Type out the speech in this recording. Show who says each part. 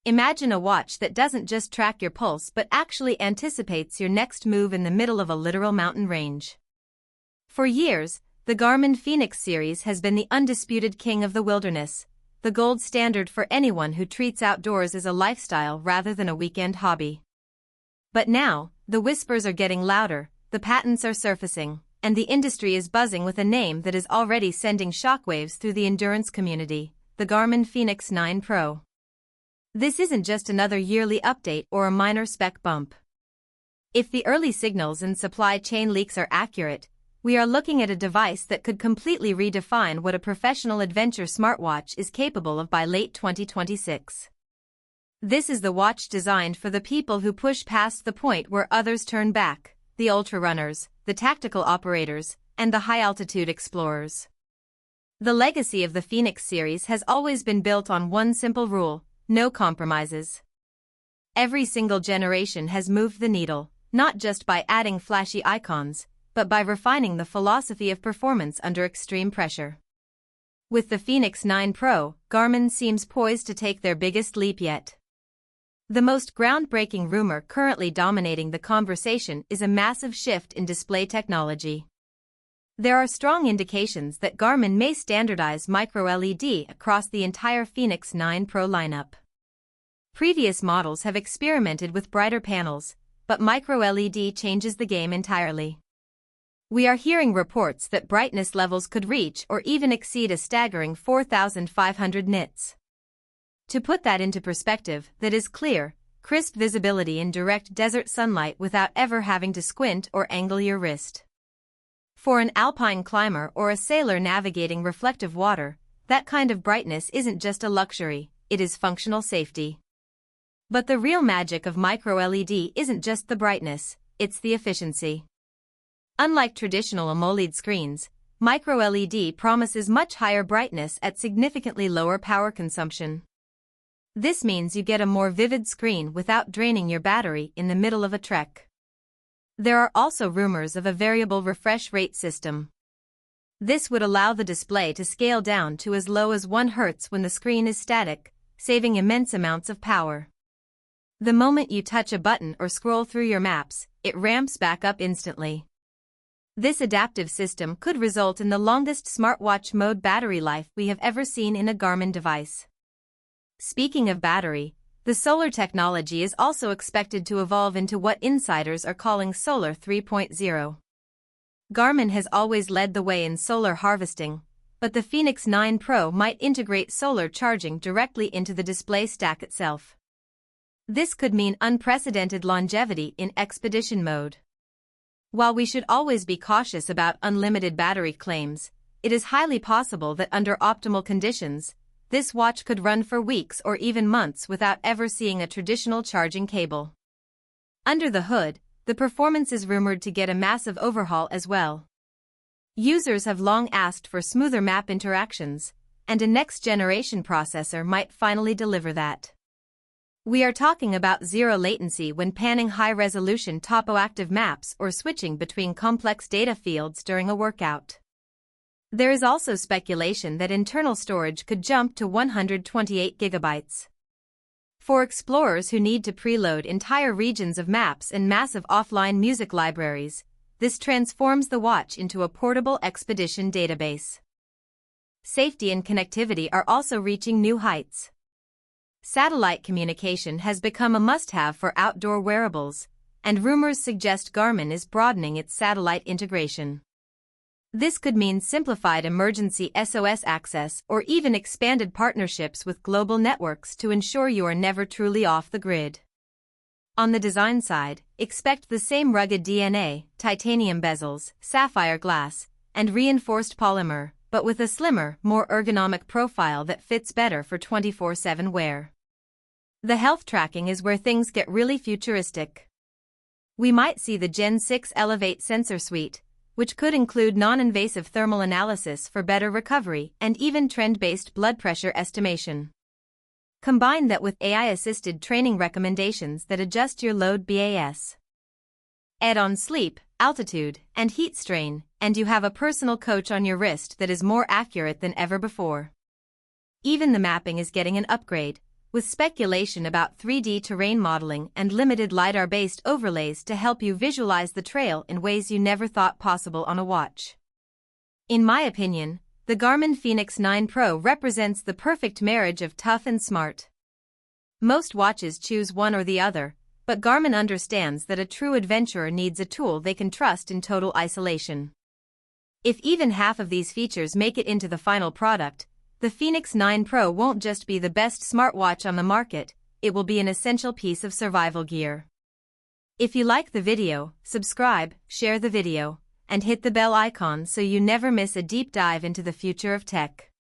Speaker 1: Imagine a watch that doesn't just track your pulse but actually anticipates your next move in the middle of a literal mountain range. For years, the Garmin Fenix series has been the undisputed king of the wilderness, the gold standard for anyone who treats outdoors as a lifestyle rather than a weekend hobby. But now, the whispers are getting louder, the patents are surfacing, and the industry is buzzing with a name that is already sending shockwaves through the endurance community, the Garmin Fenix 9 Pro. This isn't just another yearly update or a minor spec bump. If the early signals and supply chain leaks are accurate, we are looking at a device that could completely redefine what a professional adventure smartwatch is capable of by late 2026. This is the watch designed for the people who push past the point where others turn back, the ultra-runners, the tactical operators, and the high-altitude explorers. The legacy of the Fenix series has always been built on one simple rule: no compromises. Every single generation has moved the needle, not just by adding flashy icons, but by refining the philosophy of performance under extreme pressure. With the Fenix 9 Pro, Garmin seems poised to take their biggest leap yet. The most groundbreaking rumor currently dominating the conversation is a massive shift in display technology. There are strong indications that Garmin may standardize micro-LED across the entire Fenix 9 Pro lineup. Previous models have experimented with brighter panels, but micro-LED changes the game entirely. We are hearing reports that brightness levels could reach or even exceed a staggering 4,500 nits. To put that into perspective, that is clear, crisp visibility in direct desert sunlight without ever having to squint or angle your wrist. For an alpine climber or a sailor navigating reflective water, that kind of brightness isn't just a luxury, it is functional safety. But the real magic of micro-LED isn't just the brightness, it's the efficiency. Unlike traditional AMOLED screens, micro-LED promises much higher brightness at significantly lower power consumption. This means you get a more vivid screen without draining your battery in the middle of a trek. There are also rumors of a variable refresh rate system. This would allow the display to scale down to as low as 1 Hz when the screen is static, saving immense amounts of power. The moment you touch a button or scroll through your maps, it ramps back up instantly. This adaptive system could result in the longest smartwatch mode battery life we have ever seen in a Garmin device. Speaking of battery, the solar technology is also expected to evolve into what insiders are calling Solar 3.0. Garmin has always led the way in solar harvesting, but the Fenix 9 Pro might integrate solar charging directly into the display stack itself. This could mean unprecedented longevity in expedition mode. While we should always be cautious about unlimited battery claims, it is highly possible that under optimal conditions, this watch could run for weeks or even months without ever seeing a traditional charging cable. Under the hood, the performance is rumored to get a massive overhaul as well. Users have long asked for smoother map interactions, and a next-generation processor might finally deliver that. We are talking about zero latency when panning high-resolution topo-active maps or switching between complex data fields during a workout. There is also speculation that internal storage could jump to 128 GB. For explorers who need to preload entire regions of maps and massive offline music libraries, this transforms the watch into a portable expedition database. Safety and connectivity are also reaching new heights. Satellite communication has become a must-have for outdoor wearables, and rumors suggest Garmin is broadening its satellite integration. This could mean simplified emergency SOS access or even expanded partnerships with global networks to ensure you are never truly off the grid. On the design side, expect the same rugged DNA, titanium bezels, sapphire glass, and reinforced polymer, but with a slimmer, more ergonomic profile that fits better for 24/7 wear. The health tracking is where things get really futuristic. We might see the Gen 6 Elevate sensor suite, which could include non-invasive thermal analysis for better recovery and even trend-based blood pressure estimation. Combine that with AI-assisted training recommendations that adjust your load BAS. Add on sleep, altitude, and heat strain, and you have a personal coach on your wrist that is more accurate than ever before. Even the mapping is getting an upgrade, with speculation about 3D terrain modeling and limited LiDAR-based overlays to help you visualize the trail in ways you never thought possible on a watch. In my opinion, the Garmin Fenix 9 Pro represents the perfect marriage of tough and smart. Most watches choose one or the other, but Garmin understands that a true adventurer needs a tool they can trust in total isolation. If even half of these features make it into the final product, the Fenix 9 Pro won't just be the best smartwatch on the market, it will be an essential piece of survival gear. If you like the video, subscribe, share the video, and hit the bell icon so you never miss a deep dive into the future of tech.